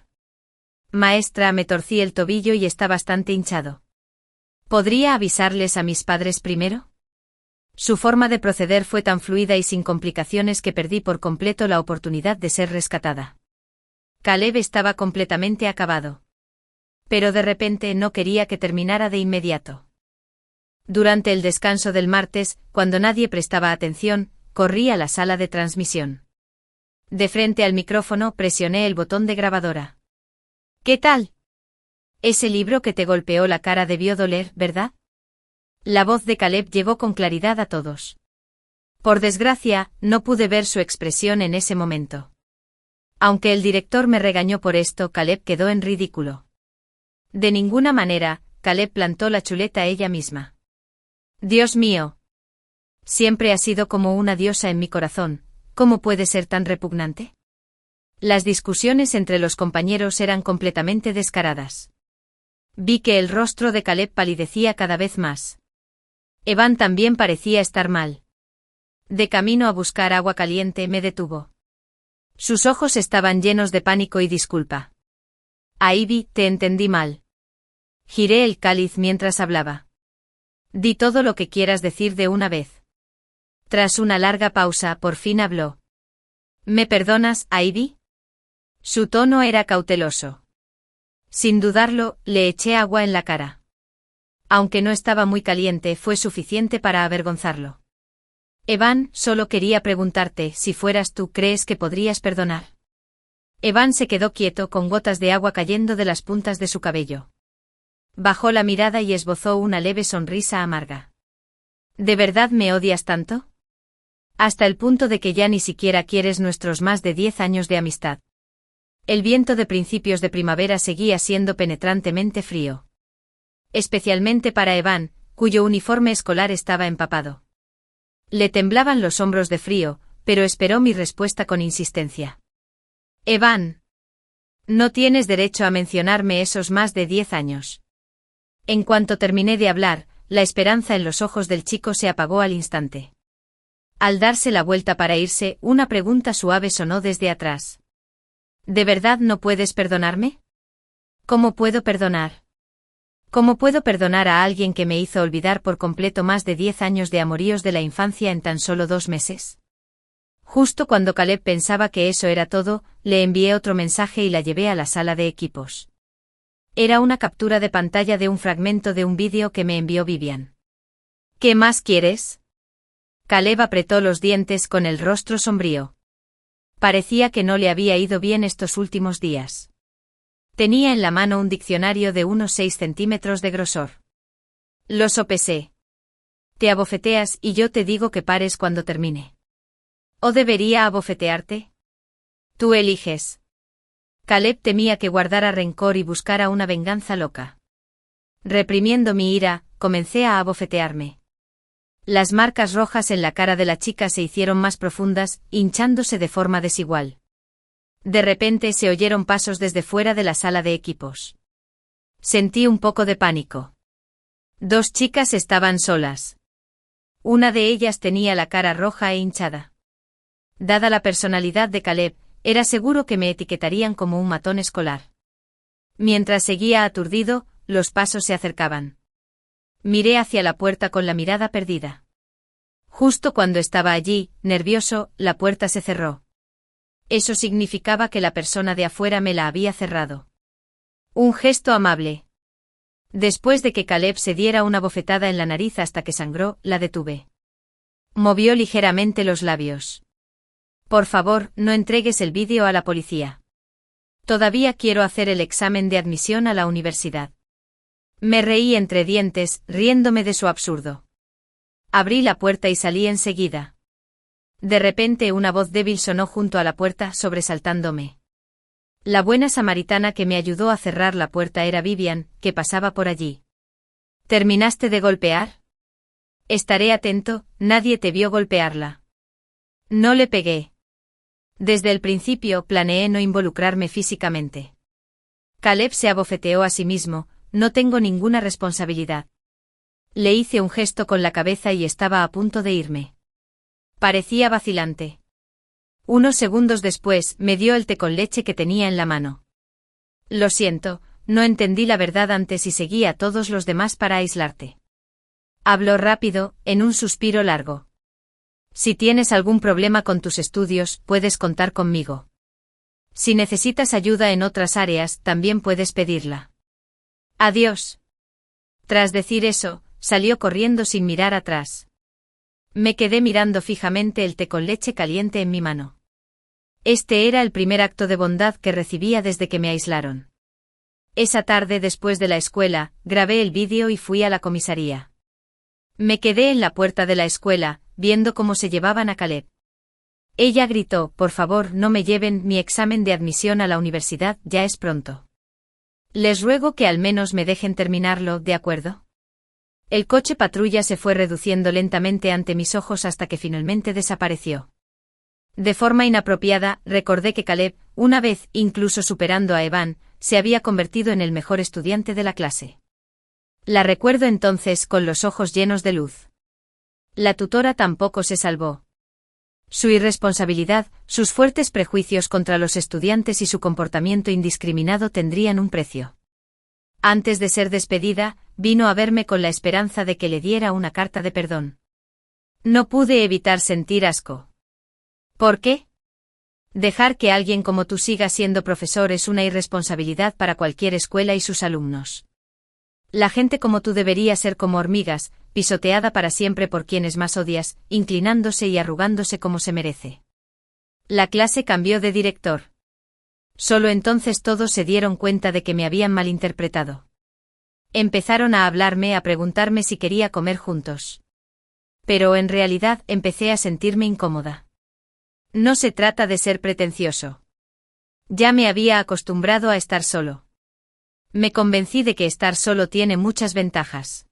Maestra, me torcí el tobillo y está bastante hinchado. ¿Podría avisarles a mis padres primero? Su forma de proceder fue tan fluida y sin complicaciones que perdí por completo la oportunidad de ser rescatada. Caleb estaba completamente acabado. Pero de repente no quería que terminara de inmediato. Durante el descanso del martes, cuando nadie prestaba atención, corrí a la sala de transmisión. De frente al micrófono presioné el botón de grabadora. ¿Qué tal? Ese libro que te golpeó la cara debió doler, ¿verdad? La voz de Caleb llegó con claridad a todos. Por desgracia, no pude ver su expresión en ese momento. Aunque el director me regañó por esto, Caleb quedó en ridículo. De ninguna manera, Caleb plantó la chuleta ella misma. Dios mío. Siempre ha sido como una diosa en mi corazón, ¿cómo puede ser tan repugnante? Las discusiones entre los compañeros eran completamente descaradas. Vi que el rostro de Caleb palidecía cada vez más. Evan también parecía estar mal. De camino a buscar agua caliente me detuvo. Sus ojos estaban llenos de pánico y disculpa. Ivy, te entendí mal. Giré el cáliz mientras hablaba. Di todo lo que quieras decir de una vez. Tras una larga pausa, por fin habló. ¿Me perdonas, Ivy? Su tono era cauteloso. Sin dudarlo, le eché agua en la cara. Aunque no estaba muy caliente, fue suficiente para avergonzarlo. Evan, solo quería preguntarte, si fueras tú, ¿crees que podrías perdonar? Evan se quedó quieto con gotas de agua cayendo de las puntas de su cabello. Bajó la mirada y esbozó una leve sonrisa amarga. ¿De verdad me odias tanto? Hasta el punto de que ya ni siquiera quieres nuestros más de 10 años de amistad. El viento de principios de primavera seguía siendo penetrantemente frío. Especialmente para Evan, cuyo uniforme escolar estaba empapado. Le temblaban los hombros de frío, pero esperó mi respuesta con insistencia. Evan. No tienes derecho a mencionarme esos más de 10 años. En cuanto terminé de hablar, la esperanza en los ojos del chico se apagó al instante. Al darse la vuelta para irse, una pregunta suave sonó desde atrás. ¿De verdad no puedes perdonarme? ¿Cómo puedo perdonar? ¿Cómo puedo perdonar a alguien que me hizo olvidar por completo más de 10 años de amoríos de la infancia en tan solo 2 meses? Justo cuando Caleb pensaba que eso era todo, le envié otro mensaje y la llevé a la sala de equipos. Era una captura de pantalla de un fragmento de un vídeo que me envió Vivian. ¿Qué más quieres? Caleb apretó los dientes con el rostro sombrío. Parecía que no le había ido bien estos últimos días. Tenía en la mano un diccionario de unos 6 centímetros de grosor. Lo sopesé. Te abofeteas y yo te digo que pares cuando termine. ¿O debería abofetearte? Tú eliges. Caleb temía que guardara rencor y buscara una venganza loca. Reprimiendo mi ira, comencé a abofetearme. Las marcas rojas en la cara de la chica se hicieron más profundas, hinchándose de forma desigual. De repente se oyeron pasos desde fuera de la sala de equipos. Sentí un poco de pánico. 2 chicas estaban solas. Una de ellas tenía la cara roja e hinchada. Dada la personalidad de Caleb, era seguro que me etiquetarían como un matón escolar. Mientras seguía aturdido, los pasos se acercaban. Miré hacia la puerta con la mirada perdida. Justo cuando estaba allí, nervioso, la puerta se cerró. Eso significaba que la persona de afuera me la había cerrado. Un gesto amable. Después de que Caleb se diera una bofetada en la nariz hasta que sangró, la detuve. Movió ligeramente los labios. Por favor, no entregues el vídeo a la policía. Todavía quiero hacer el examen de admisión a la universidad. Me reí entre dientes, riéndome de su absurdo. Abrí la puerta y salí enseguida. De repente una voz débil sonó junto a la puerta, sobresaltándome. La buena samaritana que me ayudó a cerrar la puerta era Vivian, que pasaba por allí. ¿Terminaste de golpear? Estaré atento, nadie te vio golpearla. No le pegué. Desde el principio planeé no involucrarme físicamente. Caleb se abofeteó a sí mismo, no tengo ninguna responsabilidad. Le hice un gesto con la cabeza y estaba a punto de irme. Parecía vacilante. Unos segundos después, me dio el té con leche que tenía en la mano. Lo siento, no entendí la verdad antes y seguí a todos los demás para aislarte. Habló rápido, en un suspiro largo. Si tienes algún problema con tus estudios, puedes contar conmigo. Si necesitas ayuda en otras áreas, también puedes pedirla. Adiós. Tras decir eso, salió corriendo sin mirar atrás. Me quedé mirando fijamente el té con leche caliente en mi mano. Este era el primer acto de bondad que recibía desde que me aislaron. Esa tarde después de la escuela, grabé el vídeo y fui a la comisaría. Me quedé en la puerta de la escuela, viendo cómo se llevaban a Caleb. Ella gritó, por favor no me lleven, mi examen de admisión a la universidad ya es pronto. Les ruego que al menos me dejen terminarlo, ¿de acuerdo? El coche patrulla se fue reduciendo lentamente ante mis ojos hasta que finalmente desapareció. De forma inapropiada, recordé que Caleb, una vez, incluso superando a Evan, se había convertido en el mejor estudiante de la clase. La recuerdo entonces con los ojos llenos de luz. La tutora tampoco se salvó. Su irresponsabilidad, sus fuertes prejuicios contra los estudiantes y su comportamiento indiscriminado tendrían un precio. Antes de ser despedida, vino a verme con la esperanza de que le diera una carta de perdón. No pude evitar sentir asco. ¿Por qué? Dejar que alguien como tú siga siendo profesor es una irresponsabilidad para cualquier escuela y sus alumnos. La gente como tú debería ser como hormigas, pisoteada para siempre por quienes más odias, inclinándose y arrugándose como se merece. La clase cambió de director. Solo entonces todos se dieron cuenta de que me habían malinterpretado. Empezaron a hablarme, a preguntarme si quería comer juntos. Pero en realidad empecé a sentirme incómoda. No se trata de ser pretencioso. Ya me había acostumbrado a estar solo. Me convencí de que estar solo tiene muchas ventajas.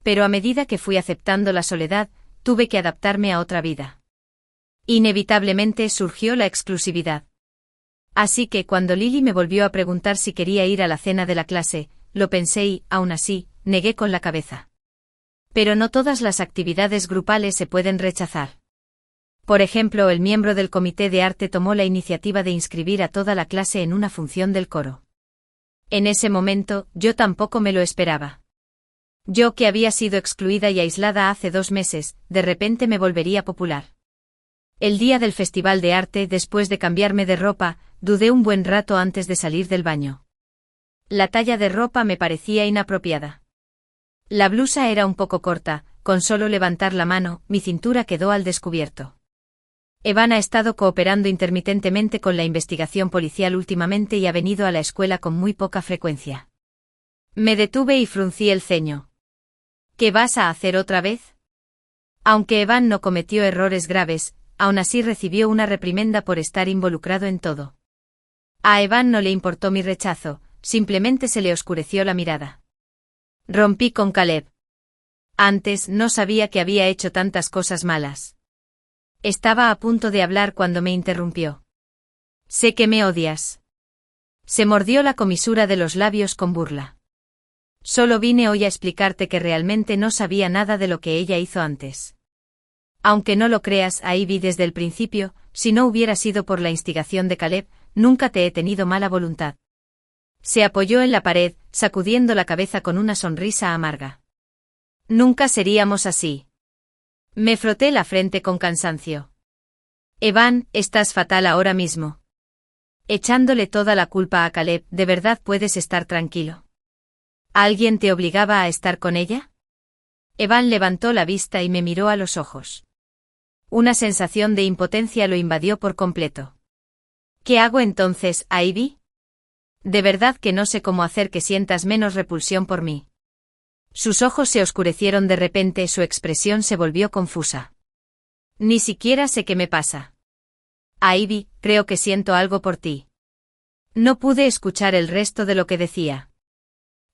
Pero a medida que fui aceptando la soledad, tuve que adaptarme a otra vida. Inevitablemente surgió la exclusividad. Así que cuando Lily me volvió a preguntar si quería ir a la cena de la clase, lo pensé y, aún así, negué con la cabeza. Pero no todas las actividades grupales se pueden rechazar. Por ejemplo, el miembro del comité de arte tomó la iniciativa de inscribir a toda la clase en una función del coro. En ese momento, yo tampoco me lo esperaba. Yo que había sido excluida y aislada hace 2 meses, de repente me volvería popular. El día del festival de arte, después de cambiarme de ropa, dudé un buen rato antes de salir del baño. La talla de ropa me parecía inapropiada. La blusa era un poco corta, con solo levantar la mano, mi cintura quedó al descubierto. Evan ha estado cooperando intermitentemente con la investigación policial últimamente y ha venido a la escuela con muy poca frecuencia. Me detuve y fruncí el ceño. ¿Qué vas a hacer otra vez? Aunque Evan no cometió errores graves, aún así recibió una reprimenda por estar involucrado en todo. A Evan no le importó mi rechazo, simplemente se le oscureció la mirada. Rompí con Caleb. Antes no sabía que había hecho tantas cosas malas. Estaba a punto de hablar cuando me interrumpió. Sé que me odias. Se mordió la comisura de los labios con burla. Solo vine hoy a explicarte que realmente no sabía nada de lo que ella hizo antes. Aunque no lo creas, ahí vi desde el principio, si no hubiera sido por la instigación de Caleb, nunca te he tenido mala voluntad. Se apoyó en la pared, sacudiendo la cabeza con una sonrisa amarga. Nunca seríamos así. Me froté la frente con cansancio. Evan, estás fatal ahora mismo. Echándole toda la culpa a Caleb, ¿de verdad puedes estar tranquilo? ¿Alguien te obligaba a estar con ella? Evan levantó la vista y me miró a los ojos. Una sensación de impotencia lo invadió por completo. ¿Qué hago entonces, Ivy? De verdad que no sé cómo hacer que sientas menos repulsión por mí. Sus ojos se oscurecieron de repente, su expresión se volvió confusa. Ni siquiera sé qué me pasa. Ivy, creo que siento algo por ti. No pude escuchar el resto de lo que decía.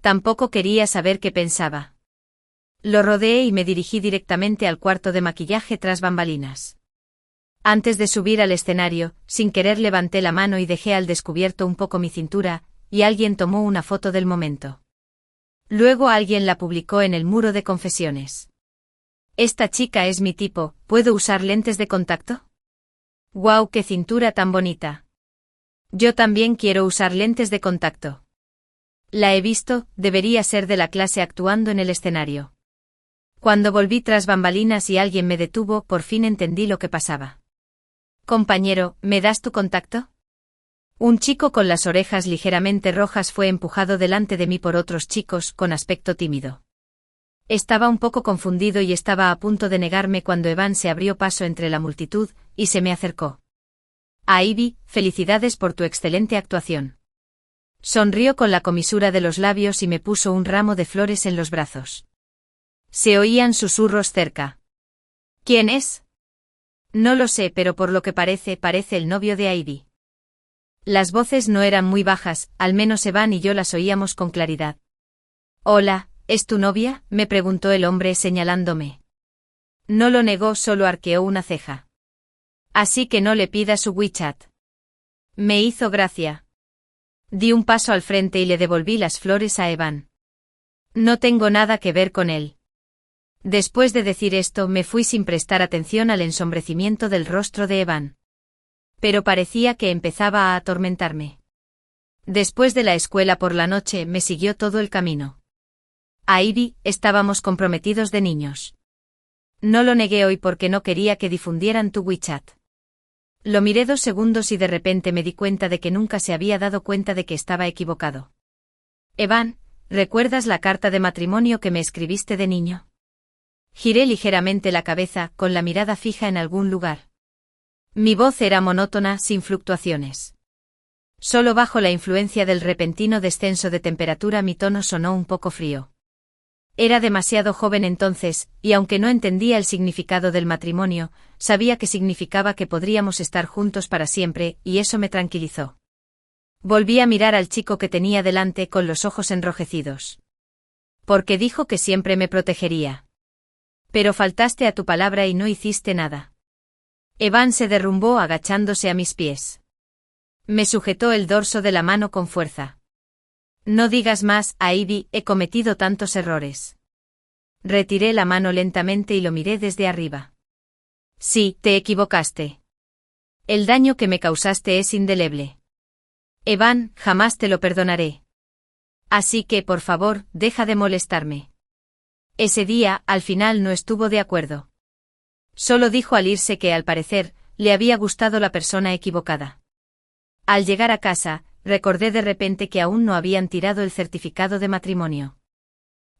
Tampoco quería saber qué pensaba. Lo rodeé y me dirigí directamente al cuarto de maquillaje tras bambalinas. Antes de subir al escenario, sin querer levanté la mano y dejé al descubierto un poco mi cintura, y alguien tomó una foto del momento. Luego alguien la publicó en el muro de confesiones. Esta chica es mi tipo, ¿puedo usar lentes de contacto? ¡Guau, qué cintura tan bonita! Yo también quiero usar lentes de contacto. La he visto, debería ser de la clase actuando en el escenario. Cuando volví tras bambalinas y alguien me detuvo, por fin entendí lo que pasaba. Compañero, ¿me das tu contacto? Un chico con las orejas ligeramente rojas fue empujado delante de mí por otros chicos con aspecto tímido. Estaba un poco confundido y estaba a punto de negarme cuando Evan se abrió paso entre la multitud y se me acercó. Ivy, felicidades por tu excelente actuación. Sonrió con la comisura de los labios y me puso un ramo de flores en los brazos. Se oían susurros cerca. ¿Quién es? No lo sé, pero por lo que parece el novio de Ivy. Las voces no eran muy bajas, al menos Evan y yo las oíamos con claridad. Hola, ¿es tu novia?, me preguntó el hombre señalándome. No lo negó, solo arqueó una ceja. Así que no le pidas su WeChat. Me hizo gracia. Di un paso al frente y le devolví las flores a Evan. No tengo nada que ver con él. Después de decir esto me fui sin prestar atención al ensombrecimiento del rostro de Evan. Pero parecía que empezaba a atormentarme. Después de la escuela por la noche me siguió todo el camino. Ivy, estábamos comprometidos de niños. No lo negué hoy porque no quería que difundieran tu WeChat. Lo miré 2 segundos y de repente me di cuenta de que nunca se había dado cuenta de que estaba equivocado. Evan, ¿recuerdas la carta de matrimonio que me escribiste de niño? Giré ligeramente la cabeza, con la mirada fija en algún lugar. Mi voz era monótona, sin fluctuaciones. Solo bajo la influencia del repentino descenso de temperatura mi tono sonó un poco frío. Era demasiado joven entonces, y aunque no entendía el significado del matrimonio, sabía que significaba que podríamos estar juntos para siempre, y eso me tranquilizó. Volví a mirar al chico que tenía delante con los ojos enrojecidos. Porque dijo que siempre me protegería. Pero faltaste a tu palabra y no hiciste nada. Evan se derrumbó agachándose a mis pies. Me sujetó el dorso de la mano con fuerza. No digas más, Ivy, he cometido tantos errores. Retiré la mano lentamente y lo miré desde arriba. Sí, te equivocaste. El daño que me causaste es indeleble. Evan, jamás te lo perdonaré. Así que, por favor, deja de molestarme. Ese día, al final no estuvo de acuerdo. Solo dijo al irse que, al parecer, le había gustado la persona equivocada. Al llegar a casa, recordé de repente que aún no habían tirado el certificado de matrimonio.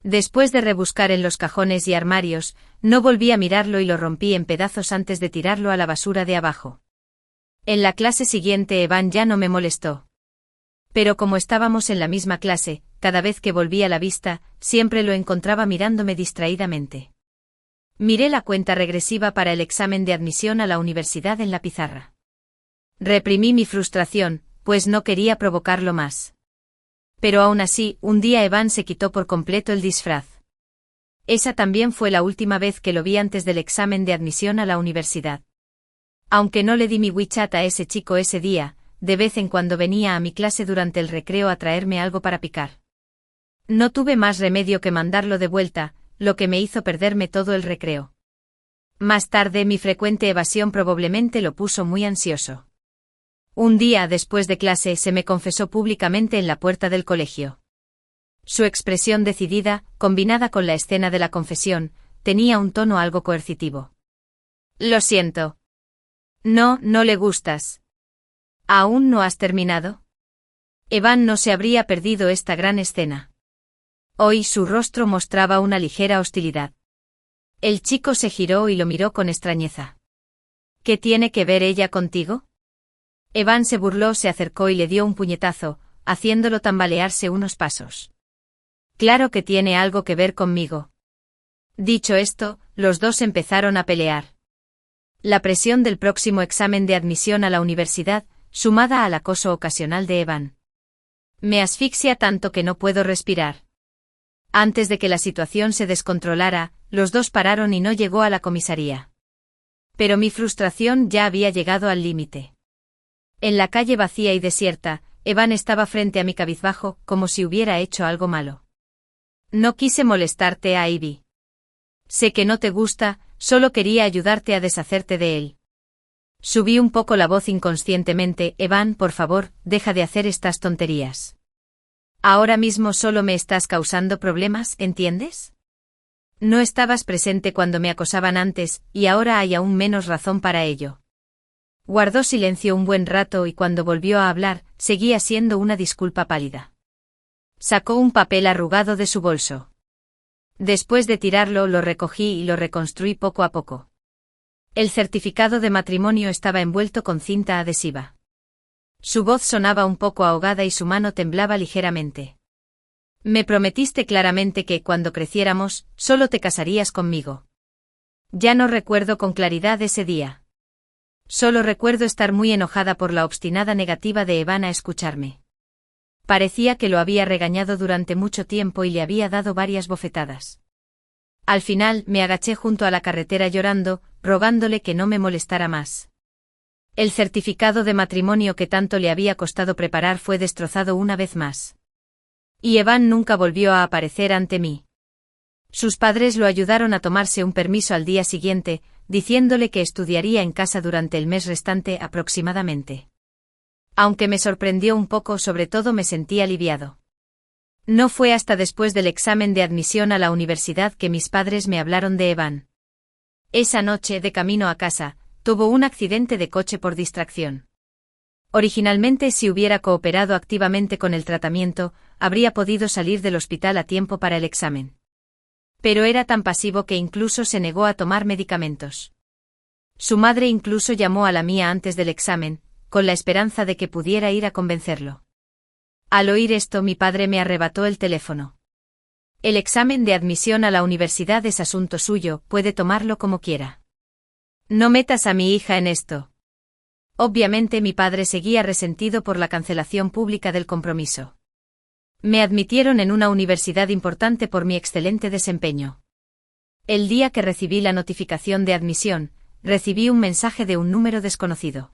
Después de rebuscar en los cajones y armarios, no volví a mirarlo y lo rompí en pedazos antes de tirarlo a la basura de abajo. En la clase siguiente Evan ya no me molestó. Pero como estábamos en la misma clase, cada vez que volvía la vista, siempre lo encontraba mirándome distraídamente. Miré la cuenta regresiva para el examen de admisión a la universidad en la pizarra. Reprimí mi frustración, pues no quería provocarlo más. Pero aún así, un día Evan se quitó por completo el disfraz. Esa también fue la última vez que lo vi antes del examen de admisión a la universidad. Aunque no le di mi WeChat a ese chico ese día, de vez en cuando venía a mi clase durante el recreo a traerme algo para picar. No tuve más remedio que mandarlo de vuelta, lo que me hizo perderme todo el recreo. Más tarde mi frecuente evasión probablemente lo puso muy ansioso. Un día después de clase se me confesó públicamente en la puerta del colegio. Su expresión decidida, combinada con la escena de la confesión, tenía un tono algo coercitivo. Lo siento. No, no le gustas. ¿Aún no has terminado? Evan no se habría perdido esta gran escena. Hoy su rostro mostraba una ligera hostilidad. El chico se giró y lo miró con extrañeza. ¿Qué tiene que ver ella contigo? Evan se burló, se acercó y le dio un puñetazo, haciéndolo tambalearse unos pasos. Claro que tiene algo que ver conmigo. Dicho esto, los dos empezaron a pelear. La presión del próximo examen de admisión a la universidad, sumada al acoso ocasional de Evan. Me asfixia tanto que no puedo respirar. Antes de que la situación se descontrolara, los dos pararon y no llegó a la comisaría. Pero mi frustración ya había llegado al límite. En la calle vacía y desierta, Evan estaba frente a mí cabizbajo, como si hubiera hecho algo malo. No quise molestarte, Ivy. Sé que no te gusta, solo quería ayudarte a deshacerte de él. Subí un poco la voz inconscientemente. Evan, por favor, deja de hacer estas tonterías. Ahora mismo solo me estás causando problemas, ¿entiendes? No estabas presente cuando me acosaban antes, y ahora hay aún menos razón para ello. Guardó silencio un buen rato y cuando volvió a hablar, seguía siendo una disculpa pálida. Sacó un papel arrugado de su bolso. Después de tirarlo, lo recogí y lo reconstruí poco a poco. El certificado de matrimonio estaba envuelto con cinta adhesiva. Su voz sonaba un poco ahogada y su mano temblaba ligeramente. Me prometiste claramente que, cuando creciéramos, solo te casarías conmigo. Ya no recuerdo con claridad ese día. Solo recuerdo estar muy enojada por la obstinada negativa de Evan a escucharme. Parecía que lo había regañado durante mucho tiempo y le había dado varias bofetadas. Al final, me agaché junto a la carretera llorando, rogándole que no me molestara más. El certificado de matrimonio que tanto le había costado preparar fue destrozado una vez más. Y Evan nunca volvió a aparecer ante mí. Sus padres lo ayudaron a tomarse un permiso al día siguiente, diciéndole que estudiaría en casa durante el mes restante aproximadamente. Aunque me sorprendió un poco, sobre todo me sentí aliviado. No fue hasta después del examen de admisión a la universidad que mis padres me hablaron de Evan. Esa noche, de camino a casa, tuvo un accidente de coche por distracción. Originalmente, si hubiera cooperado activamente con el tratamiento, habría podido salir del hospital a tiempo para el examen. Pero era tan pasivo que incluso se negó a tomar medicamentos. Su madre incluso llamó a la mía antes del examen, con la esperanza de que pudiera ir a convencerlo. Al oír esto, mi padre me arrebató el teléfono. El examen de admisión a la universidad es asunto suyo, puede tomarlo como quiera. No metas a mi hija en esto. Obviamente mi padre seguía resentido por la cancelación pública del compromiso. Me admitieron en una universidad importante por mi excelente desempeño. El día que recibí la notificación de admisión, recibí un mensaje de un número desconocido.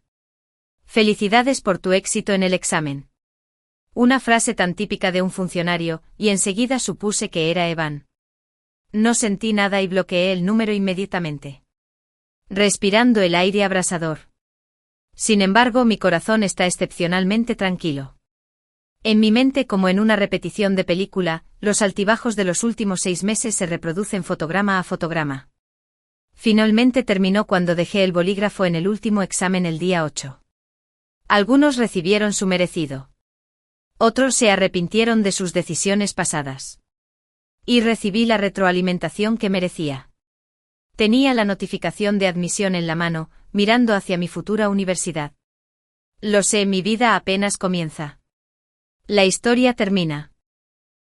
Felicidades por tu éxito en el examen. Una frase tan típica de un funcionario, y enseguida supuse que era Evan. No sentí nada y bloqueé el número inmediatamente. Respirando el aire abrasador. Sin embargo, mi corazón está excepcionalmente tranquilo. En mi mente, como en una repetición de película, los altibajos de los últimos 6 meses se reproducen fotograma a fotograma. Finalmente terminó cuando dejé el bolígrafo en el último examen el día 8. Algunos recibieron su merecido. Otros se arrepintieron de sus decisiones pasadas. Y recibí la retroalimentación que merecía. Tenía la notificación de admisión en la mano, mirando hacia mi futura universidad. Lo sé, mi vida apenas comienza. La historia termina.